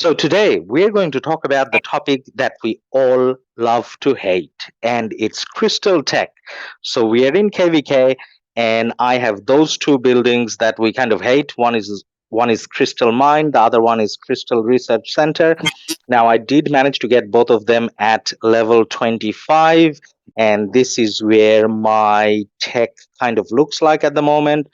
So today we're going to talk about the topic that we all love to hate, and it's crystal tech. So we are in KvK, and I have those two buildings that we kind of hate. One is Crystal Mine, the other one is Crystal Research Center. Now I did manage to get both of them at level 25, and this is where my tech kind of looks like at the moment.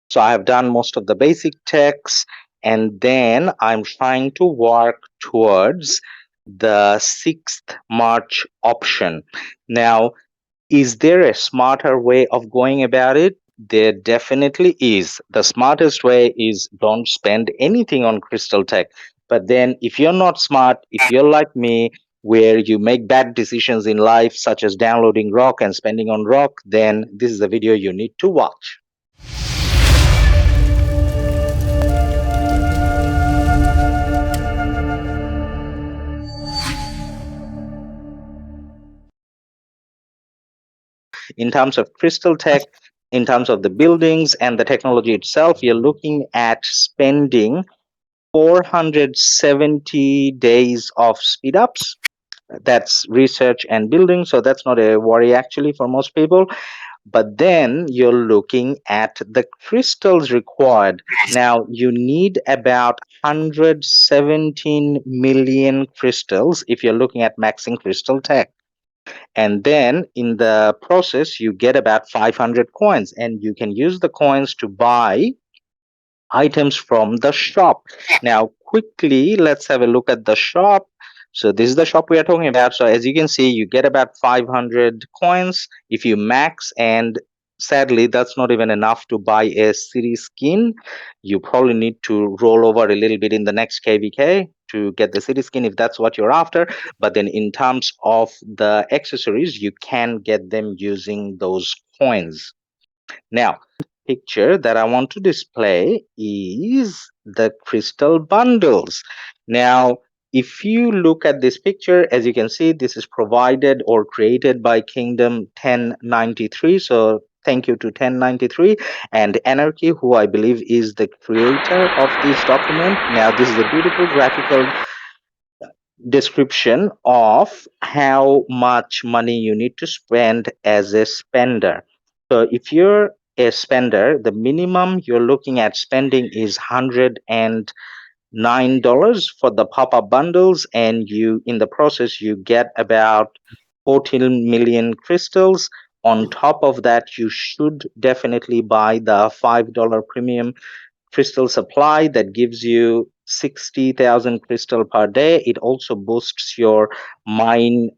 So I have done most of the basic techs, and then I'm trying to work towards the sixth March option. Now, is there a smarter way of going about it? There definitely is. The smartest way is don't spend anything on Crystal Tech. But then, if you're not smart, if you're like me, where you make bad decisions in life, such as downloading RoK and spending on RoK, then this is a video you need to watch. In terms of crystal tech, in terms of the buildings and the technology itself, you're looking at spending 470 days of speed ups. That's research and building, so that's not a worry actually for most people. But then you're looking at the crystals required. Now you need about 117 million crystals if you're looking at maxing crystal tech. And then in the process you get about 500 coins, and you can use the coins to buy items from the shop. Now quickly let's have a look at the shop. So this is the shop we are talking about. So as you can see, you get about 500 coins if you max, and sadly that's not even enough to buy a city skin. You probably need to roll over a little bit in the next KvK to get the city skin if that's what you're after. But then in terms of the accessories, you can get them using those coins. Now picture that I want to display is the crystal bundles. Now, if you look at this picture, as you can see, this is provided or created by Kingdom 1093. So thank you to 1093 and Anarchy, who I believe is the creator of this document. Now, this is a beautiful graphical description of how much money you need to spend as a spender. So if you're a spender, the minimum you're looking at spending is $109 for the pop-up bundles, and you in the process you get about 14 million crystals. On top of that, you should definitely buy the $5 premium crystal supply that gives you 60,000 crystal per day. It also boosts your mine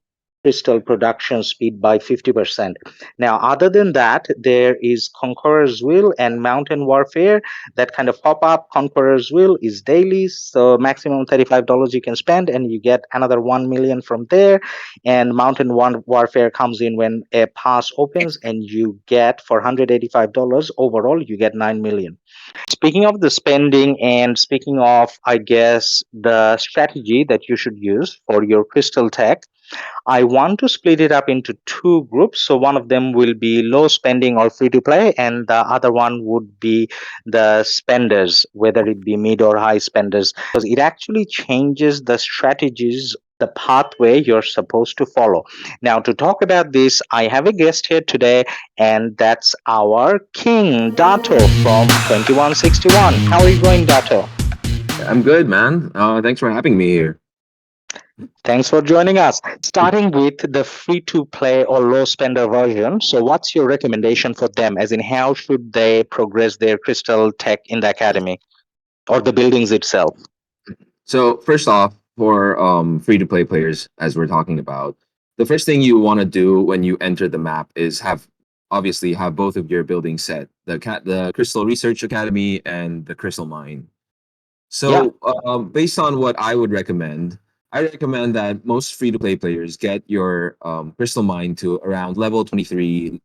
crystal production speed by 50%. Now, other than that, there is Conqueror's Will and Mountain Warfare that kind of pop up. Conqueror's Will is daily, so maximum $35 you can spend, and you get another 1 million from there. And Mountain Warfare comes in when a pass opens, and you get for $185 overall, you get 9 million. Speaking of the spending and speaking of, I guess, the strategy that you should use for your crystal tech, I want to split it up into two groups. So one of them will be low spending or free to play, and the other one would be the spenders, whether it be mid or high spenders, because it actually changes the strategies, the pathway you're supposed to follow. Now, to talk about this, I have a guest here today, and that's our King Dato from 2161. How are you going, Dato? I'm good, man. Thanks for having me here. Thanks for joining us. Starting with the free to play or low spender version. So, what's your recommendation for them? As in, how should they progress their crystal tech in the academy or the buildings itself? So first off, for free to play players, as we're talking about, the first thing you want to do when you enter the map is have both of your buildings set, the Crystal Research Academy and the Crystal Mine. Yeah. So based on what I recommend that most free to play players get your Crystal Mine to around level 23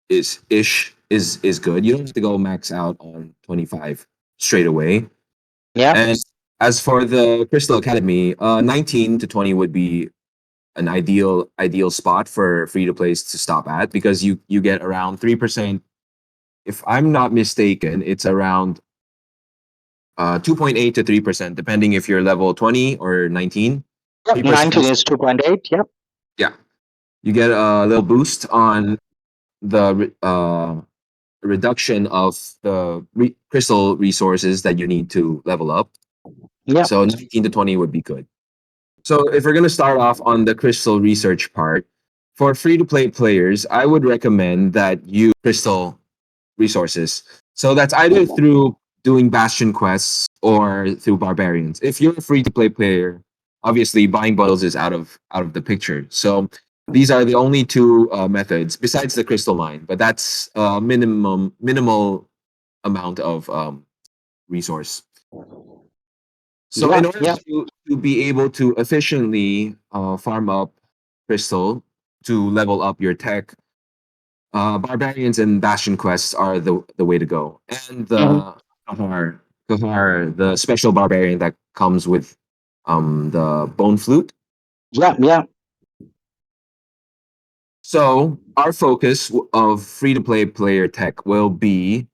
is good. You don't have to go max out on 25 straight away. Yeah. And as for the Crystal Academy, 19 to 20 would be an ideal spot for free to plays to stop at, because you get around 3%. If I'm not mistaken, it's around 2.8 to 3%, depending if you're level 20 or 19. Yep, 3% 19 is, is 2.8. Yep. yeah, you get a little boost on the reduction of the crystal resources that you need to level up. Yep. So 19 to 20 would be good. So if we're going to start off on the crystal research part, for free to play players, I would recommend that you crystal resources. So that's either through doing bastion quests or through barbarians. If you're a free to play player, obviously buying bundles is out of the picture. So these are the only two methods besides the crystal mine, but that's minimal amount of resource. So Yeah. in order Yeah. to be able to efficiently farm up crystal to level up your tech, barbarians and bastion quests are the way to go. And Hmm. the Kahar, the special barbarian that comes with the bone flute. Yeah. Yeah. So our focus of free to play player tech will be,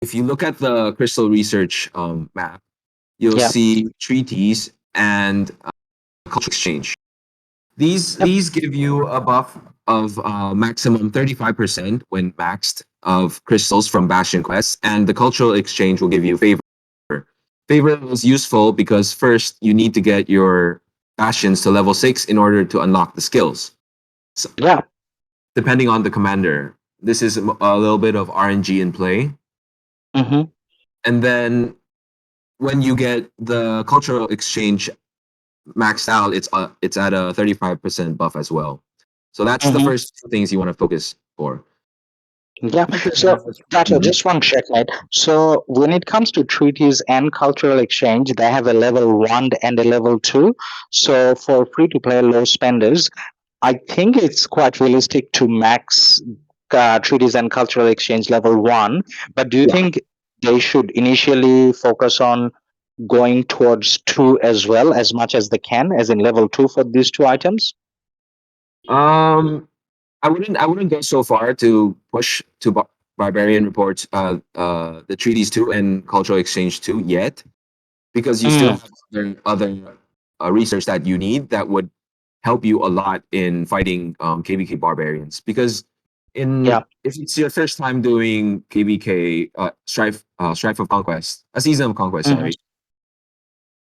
if you look at the crystal research map, you'll Yeah. see treaties and culture exchange. Yep. These give you a buff of maximum 35% when maxed of crystals from Bastion quests, and the cultural exchange will give you favor. Favor is useful because first you need to get your bastions to level 6 in order to unlock the skills. So, Yeah. depending on the commander, this is a little bit of RNG in play. Hmm. And then when you get the cultural exchange maxed out, it's at a 35% buff as well. So that's the Hmm. first two things you want to focus for. Yeah. After So, that, Dato, mhm. just one checkmate. So, when it comes to treaties and cultural exchange, they have a level one and a level two. So, for free to play low spenders, I think it's quite realistic to max treaties and cultural exchange level one. But do you Yeah. think they should initially focus on going towards two as well, as much as they can, as in level two for these two items? Um, I wouldn't go so far to push to Barbarian Reports, the Treaties 2 and Cultural Exchange 2 yet, because you still Mm, have other research that you need that would help you a lot in fighting KvK barbarians. Because in yeah. if it's your first time doing KvK, Strife of Conquest, a season of Conquest, Hmm. sorry,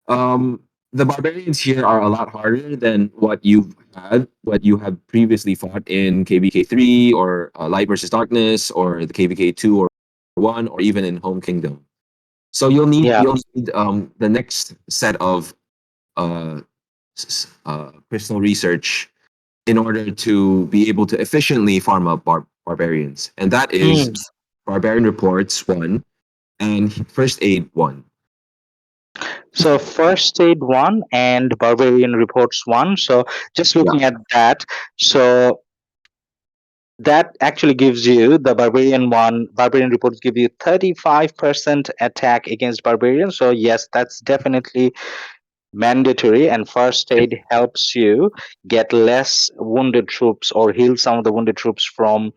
um, the barbarians here are a lot harder than what you have previously fought in KvK 3 or Light versus Darkness or the KvK 2 or 1 or even in Home Kingdom. So Yeah. you'll need the next set of uh, personal research in order to be able to efficiently farm up barbarians, and that is Mm. Barbarian Reports 1 and First Aid 1. So first aid one and barbarian reports one. So just Yeah, looking at that, so that actually gives you the barbarian one. Barbarian reports give you 35% attack against barbarians. So yes, that's definitely mandatory. And first aid helps you get less wounded troops or heal some of the wounded troops from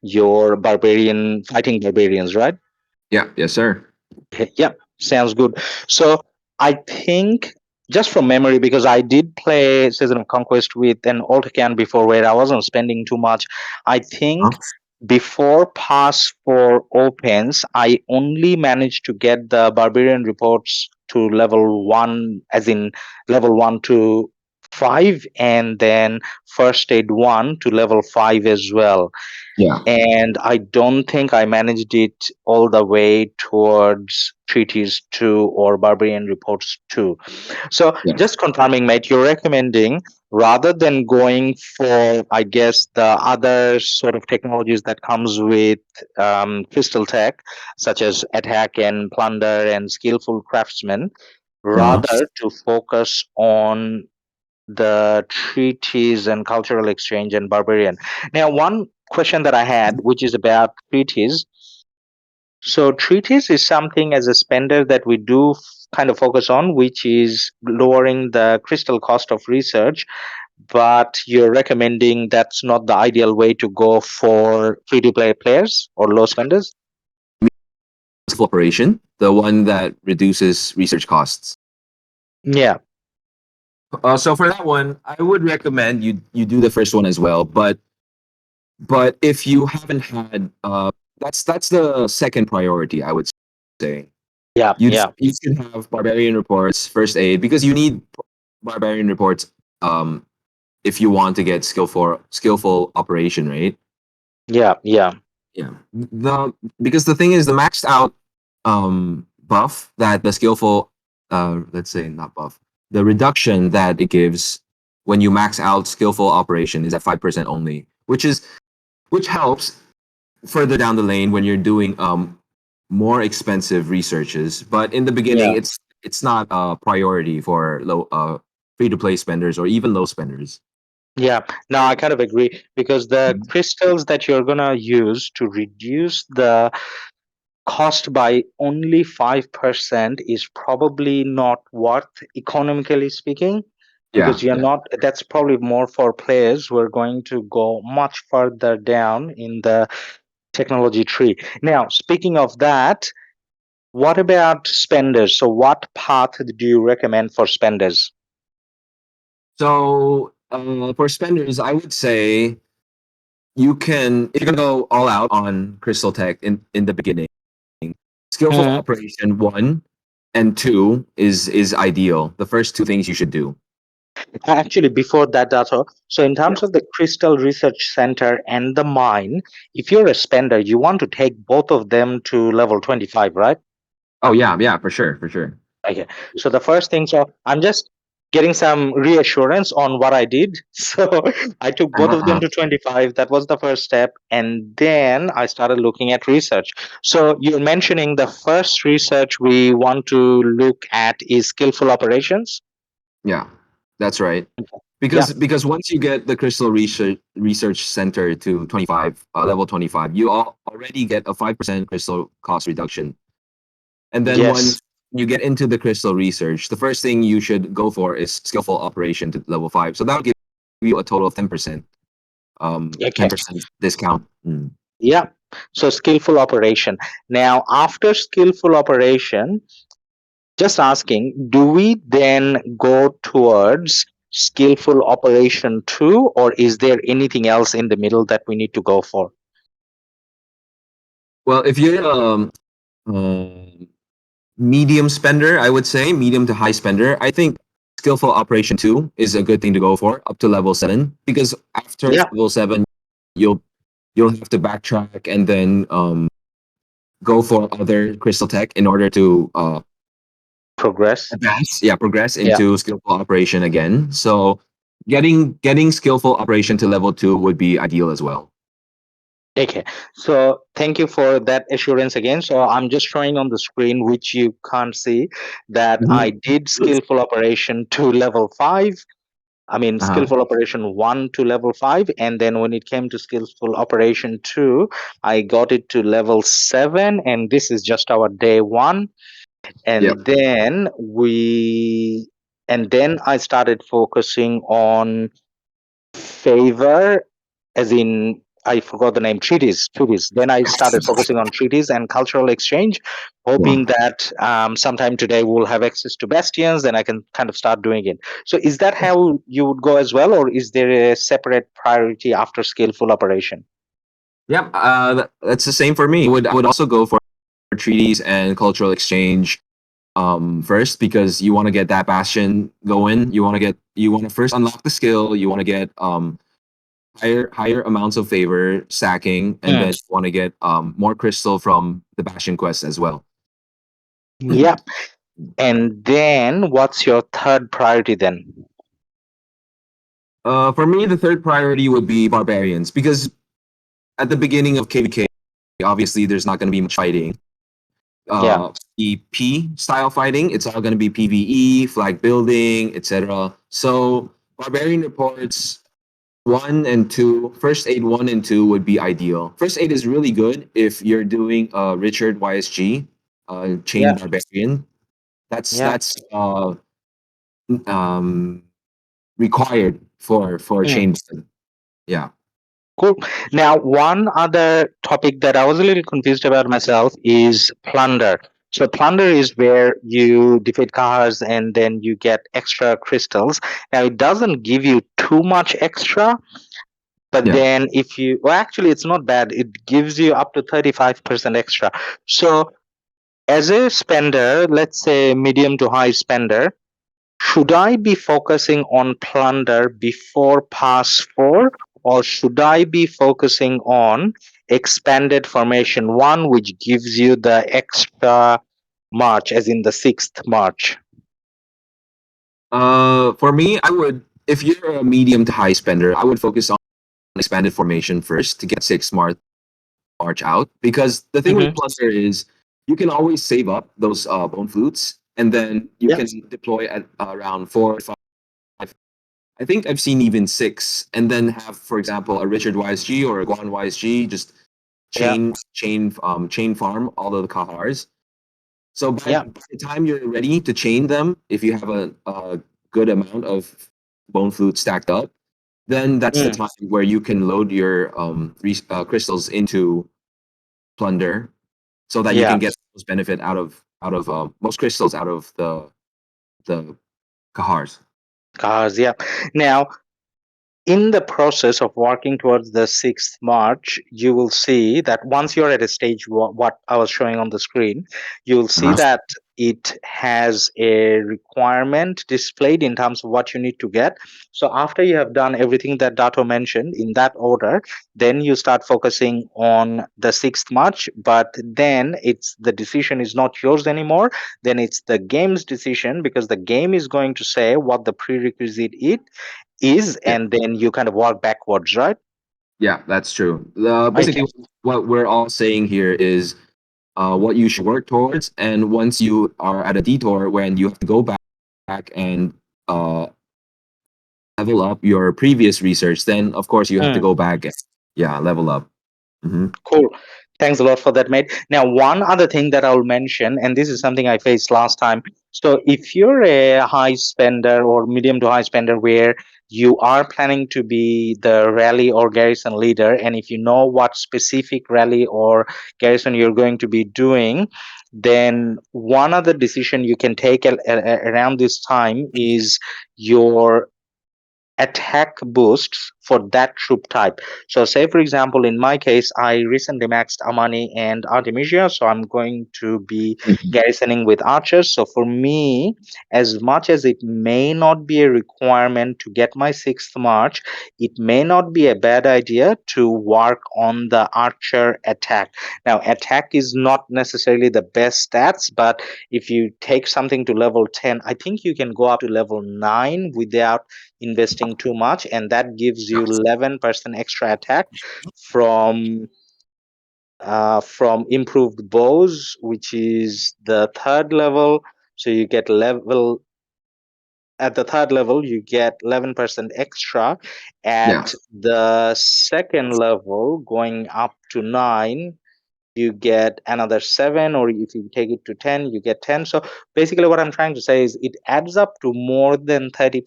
your barbarian fighting barbarians, right? yeah, yes, sir. Okay, yeah, sounds good. So I think just from memory, because I did play Season of Conquest with an Autocan before where I wasn't spending too much. I Huh? think before Pass 4 opens, I only managed to get the Barbarian reports to level 1, as in level 1 to 5, and then First Aid 1 to level 5 as well, Yeah, and I don't think I managed it all the way towards Treaties 2 or Barbarian Reports 2. So, yeah, just confirming, mate, you're recommending rather than going for, I guess, the other sort of technologies that comes with Crystal Tech, such as Attack and Plunder and Skillful Craftsmen, uh-huh. rather to focus on the treaties and cultural exchange and barbarian. Now, one question that I had, which is about treaties. So, treaties is something as a spender that we do kind of focus on, which is lowering the crystal cost of research. But you're recommending that's not the ideal way to go for free to play players or low spenders. Skillful Operation. the one that reduces research costs. Yeah, So for that one, I would recommend you do the first one as well. But if you haven't had, that's the second priority, I would say. yeah, yeah, You should have Barbarian Reports, First Aid, because you need Barbarian Reports um, if you want to get skillful operation, right? yeah, yeah, Yeah. The Because the thing is, the maxed out buff that the skillful, let's say not buff, the reduction that it gives when you max out skillful operation is at 5% only, which helps further down the lane when you're doing more expensive researches. But in the beginning, yeah. it's not a priority for low free to play spenders or even low spenders. Yeah, now I kind of agree because the Mhm. crystals that you're gonna use to reduce the cost by only 5% is probably not worth economically speaking, Yeah, because you're yeah. not, that's probably more for players who are going to go much further down in the technology tree. Now, speaking of that, what about spenders? So what path do you recommend for spenders? So for spenders, I would say you can, if you're gonna go all out on Crystal Tech in the beginning, skillful Mhm. operation one and two is ideal. The first two things you should do. Actually, before that, Dato, so in Yeah. terms of the Crystal Research Center and the mine, if you're a spender, you want to take both of them to level 25, right? Oh yeah, yeah, for sure, for sure. Okay. So the first thing, so I'm just getting some reassurance on what I did. So I took both of them Uh-huh. to 25. That was the first step. And then I started looking at research. So you're mentioning the first research we want to look at is skillful operations. Yeah, that's right. Yeah. Because once you get the Crystal Research Center to 25, level 25, you already get a 5% crystal cost reduction. And then Yes. once you get into the crystal research, the first thing you should go for is skillful operation to level 5. So that'll give you a total of 10%, Okay. 10% discount. Mm. Yeah. So skillful operation. Now, after skillful operation, just asking, do we then go towards skillful operation 2, or is there anything else in the middle that we need to go for? Well, if you're medium spender, I would say medium to high spender, I think skillful operation 2 is a good thing to go for up to level 7, because after Yeah, level 7 you'll you'll have to backtrack and then go for other crystal tech in order to progress. advance, yeah, progress Yeah. into skillful operation again. So getting skillful operation to level 2 would be ideal as well. Okay. So thank you for that assurance again. So I'm just showing on the screen, which you can't see, that Mhm. I did skillful operation to level 5. I mean, Uh-huh. skillful operation 1 to level 5. And then when it came to skillful operation 2, I got it to level 7. And this is just our day 1. Yep. And then I started focusing on favor, as in, I forgot the name, treaties. Then I started focusing on treaties and cultural exchange, Yeah. hoping that sometime today we'll have access to bastions, then I can kind of start doing it. So is that how you would go as well, or is there a separate priority after skillful operation? Yep. That's the same for me. I would also go for treaties and cultural exchange first, because you want to get that bastion going. You want to first unlock the skill. You want to get higher amounts of favor stacking, and Mm. then you want to get more crystal from the bastion quest as well. Yeah. And then what's your third priority then? For me, the third priority would be barbarians, because at the beginning of KvK, obviously there's not going to be much fighting. Yeah. EP style fighting. It's all going to be PVE, flag building, etc. So Barbarian Reports one and two, first aid one and two would be ideal. First aid is really good if you're doing Richard YSG, Chain Yeah. Barbarian. Yeah. That's um, required for Mm. Chain. Yeah. Cool. Now, one other topic that I was a little confused about myself is plunder. So plunder is where you defeat cars and then you get extra crystals. Now it doesn't give you too much extra, but Yeah. then if you, well, actually it's not bad. It gives you up to 35% extra. So as a spender, let's say medium to high spender, should I be focusing on plunder before pass 4, or should I be focusing on expanded formation 1, which gives you the extra march, as in the sixth march? For me, I would, if you're a medium to high spender, I would focus on expanded formation first to get six march out. Because the thing with Mm-hmm. Plunder is you can always save up those bone flutes, and then you Yeah. can deploy at around 4 or 5. I think I've seen even 6, and then have, for example, a Richard YSG or a Guan YSG just Yeah. chain farm all of the Kahars. So Yeah. by the time you're ready to chain them, if you have a good amount of bone flute stacked up, then that's the Mm. time where you can load your crystals into Plunder, so that you Yeah. can get most benefit out of most crystals out of the Kahars. Cars. Yeah. Now, in the process of working towards the sixth march, you will see that once you're at a stage, what I was showing on the screen, you will see Uh-huh. that it has a requirement displayed in terms of what you need to get. So after you have done everything that Dato mentioned in that order, then you start focusing on the sixth march. But then it's the decision is not yours anymore. Then it's the game's decision, because the game is going to say what the prerequisite is, Yeah, and then you kind of work backwards, right? yeah, that's true. Okay. Basically, what we're all saying here is what you should work towards. And once you are at a detour when you have to go back and uh, level up your previous research, then of course you have to Mm. go back and yeah, level up. Hmm. Cool. Thanks a lot for that, mate. Now, one other thing that I'll mention, and this is something I faced last time. So, if you're a high spender or medium to high spender where you are planning to be the rally or garrison leader, and if you know what specific rally or garrison you're going to be doing, then one other decision you can take around this time is your attack boosts for that troop type. So, say for example, in my case, I recently maxed Amani and Artemisia, so I'm going to be garrisoning with archers. So, for me, as much as it may not be a requirement to get my sixth march, it may not be a bad idea to work on the archer attack. Now, attack is not necessarily the best stats, but if you take something to level 10, I think you can go up to level 9 without investing too much, and that gives you 11% extra attack from improved bows, which is the third level. So you get level at the third level, you get 11% extra. Yeah, At the second level, going up to 9, you get another 7, or if you take it to 10, you get 10. So basically what I'm trying to say is it adds up to more than 30%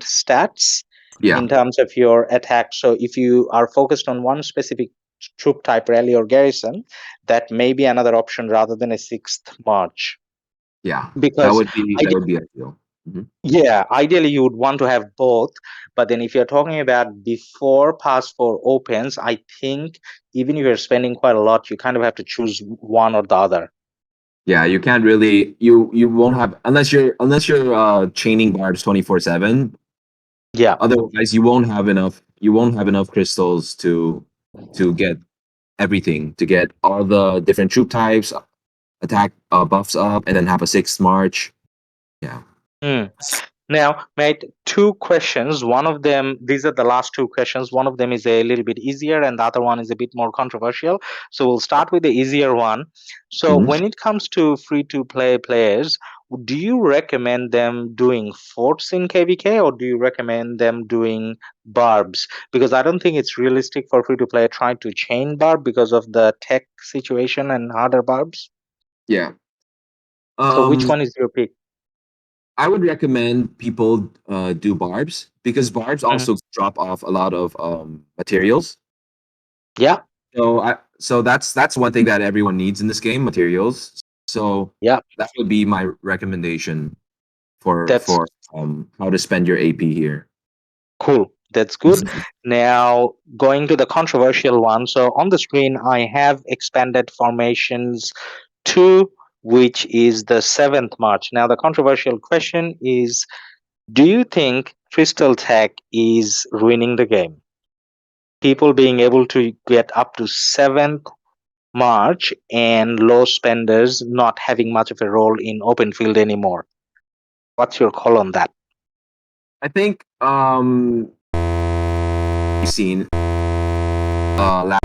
stats yeah, in terms of your attack. So if you are focused on one specific troop type, rally or garrison, that may be another option rather than a sixth march. yeah. That Because would be I, that would be ideal. Hmm. yeah, ideally you would want to have both, but then if you're talking about before pass 4 opens, I think even if you're spending quite a lot, you kind of have to choose one or the other. Yeah, you can't really, you won't have, unless you're chaining barbs 24/7. Yeah. Otherwise, you won't have enough crystals to get everything, to get all the different troop types, attack buffs up, and then have a sixth march. Yeah. Hmm. Now, mate, two questions. One of them, these are the last two questions. One of them is a little bit easier, and the other one is a bit more controversial. So we'll start with the easier one. So, Mhm. when it comes to free to play players, do you recommend them doing forts in KvK, or do you recommend them doing barbs? Because I don't think it's realistic for free to play try to chain barb because of the tech situation and harder barbs. Yeah. So, which Um, one is your pick? I would recommend people do barbs, because barbs Mhm. also drop off a lot of materials. Yeah. So that's one thing that everyone needs in this game, materials. So Yeah, that would be my recommendation for that's how to spend your AP here. cool. That's good. Now, going to the controversial one. So, on the screen, I have expanded formations 2, which is the 7th March. Now, the controversial question is, do you think Crystal Tech is ruining the game? People being able to get up to 7th March and low spenders not having much of a role in open field anymore. What's your call on that? I think seen last